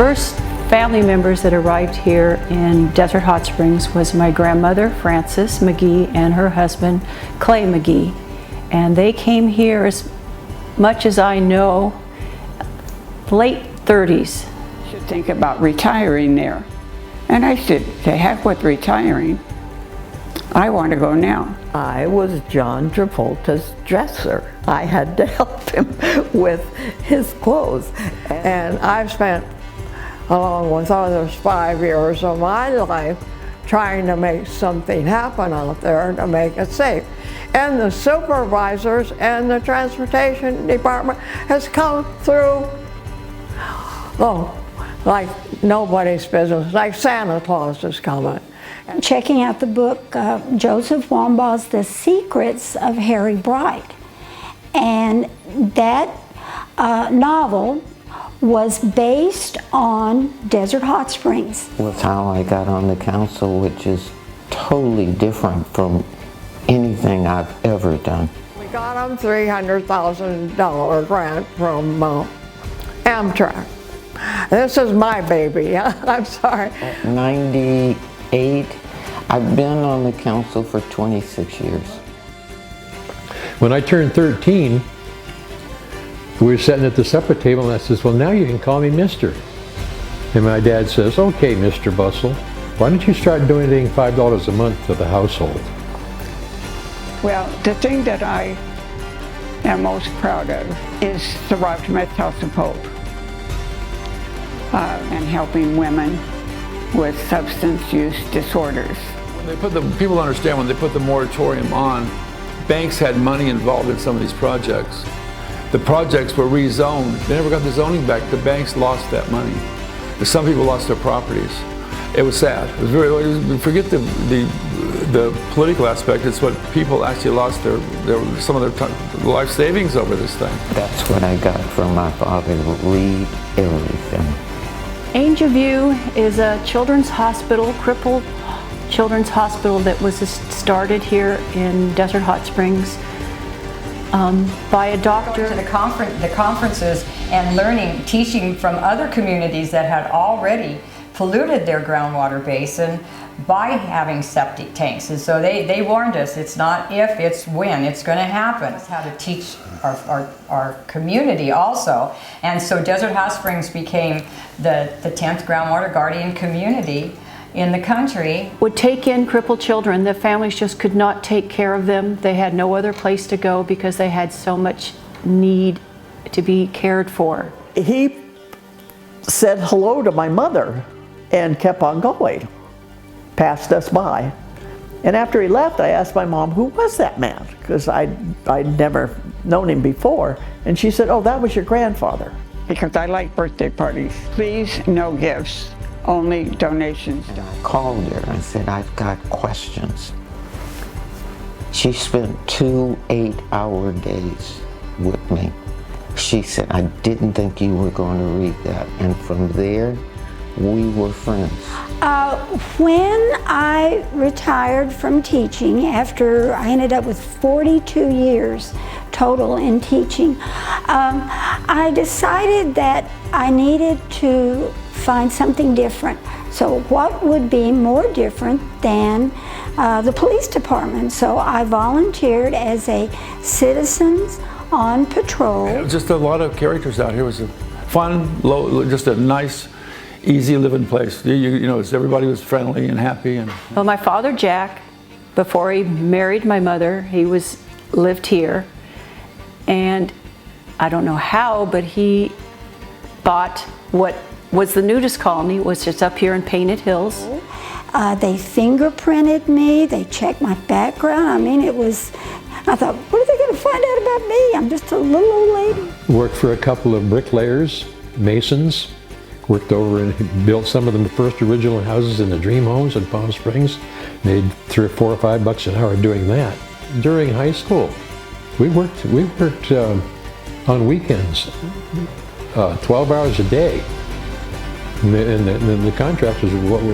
first family members that arrived here in Desert Hot Springs was my grandmother, Frances McGee, and her husband, Clay McGee. And they came here, as much as I know, late 30s. I should think about retiring there. And I said, to heck with retiring. I want to go now. I was John Travolta's dresser. I had to help him with his clothes. And I've spent, along with others, 5 years of my life trying to make something happen out there to make it safe. And the supervisors and the transportation department has come through, like nobody's business, like Santa Claus is coming. Checking out the book, Joseph Wambaugh's The Secrets of Harry Bright. And that novel was based on Desert Hot Springs. Was how I got on the council, which is totally different from anything I've ever done. We got him $300,000 grant from Amtrak. This is my baby, I'm sorry. 98, I've been on the council for 26 years. When I turned 13, we were sitting at the supper table and I says, well, now you can call me Mister. And my dad says, okay, Mr. Bustle, why don't you start donating $5 a month to the household? Well, the thing that I am most proud of is the Rock Smith House of Hope and helping women with substance use disorders. When they put people understand when they put the moratorium on, banks had money involved in some of these projects. The projects were rezoned. They never got the zoning back. The banks lost that money. Some people lost their properties. It was sad. It was very. Forget the political aspect. It's what people actually lost some of their life savings over this thing. That's what I got from my father. Read everything. Angel View is a children's hospital, crippled children's hospital that was started here in Desert Hot Springs by a doctor. To the conferences and learning, teaching from other communities that had already polluted their groundwater basin by having septic tanks. And so they warned us, it's not if, it's when, it's going to happen. It's how to teach our community also. And so Desert Hot Springs became the 10th groundwater guardian community in the country. Would take in crippled children. The families just could not take care of them. They had no other place to go because they had so much need to be cared for. He said hello to my mother and kept on going, passed us by. And after he left, I asked my mom, who was that man? Because I'd never known him before. And she said, oh, that was your grandfather. Because I like birthday parties. Please, no gifts, only donations. And I called her and said, I've got questions. She spent 2 8-hour days with me. She said, I didn't think you were going to read that. And from there, we were friends. When I retired from teaching, after I ended up with 42 years total in teaching, I decided that I needed to find something different. So what would be more different than the police department? So I volunteered as a citizens on patrol. Just a lot of characters out here. It was a fun, just a nice, easy living place. You know, everybody was friendly and happy. And Well, my father, Jack, before he married my mother, he lived here. And I don't know how, but he bought what was the nudist colony, was just up here in Painted Hills. They fingerprinted me, they checked my background. I mean, I thought, what are they going to find out about me? I'm just a little old lady. Worked for a couple of bricklayers, masons, worked over and built some of the first original houses in the dream homes in Palm Springs. Made $3 or $4 or $5 an hour doing that. During high school, we worked on weekends, 12 hours a day. And the contractors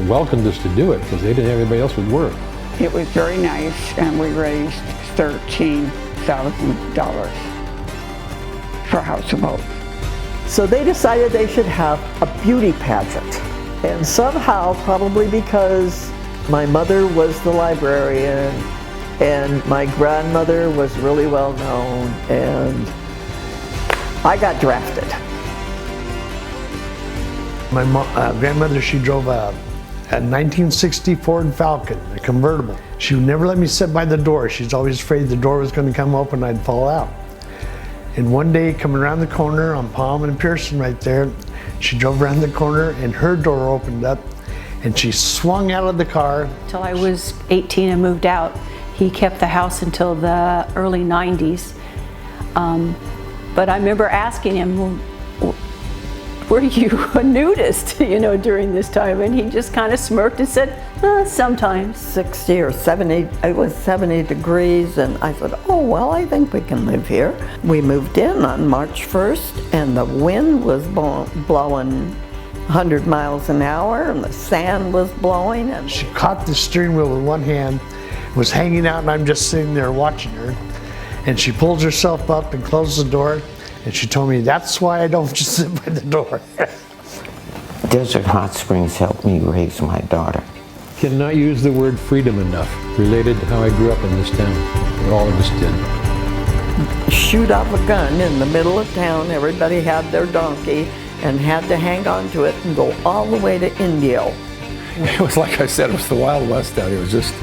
welcomed us to do it because they didn't have anybody else would work. It was very nice, and we raised $13,000 for House of Hope. So they decided they should have a beauty pageant. And somehow, probably because my mother was the librarian and my grandmother was really well known, and I got drafted. My grandmother, she drove a 1960 Ford Falcon, a convertible. She would never let me sit by the door. She's always afraid the door was going to come open and I'd fall out. And one day, coming around the corner on Palm and Pearson right there, she drove around the corner and her door opened up and she swung out of the car. Until I was 18 and moved out. He kept the house until the early 90s. But I remember asking him, were you a nudist, during this time? And he just kind of smirked and said, sometimes. 60 or 70, it was 70 degrees, and I said, oh, well, I think we can live here. We moved in on March 1st, and the wind was blowing 100 miles an hour, and the sand was blowing. And she caught the steering wheel with one hand, was hanging out, and I'm just sitting there watching her. And she pulls herself up and closed the door, and she told me, that's why I don't just sit by the door. Desert Hot Springs helped me raise my daughter. Cannot use the word freedom enough, related to how I grew up in this town. All of us did. Shoot off a gun in the middle of town, everybody had their donkey and had to hang on to it and go all the way to Indio. It was like I said, it was the Wild West out here. It was just,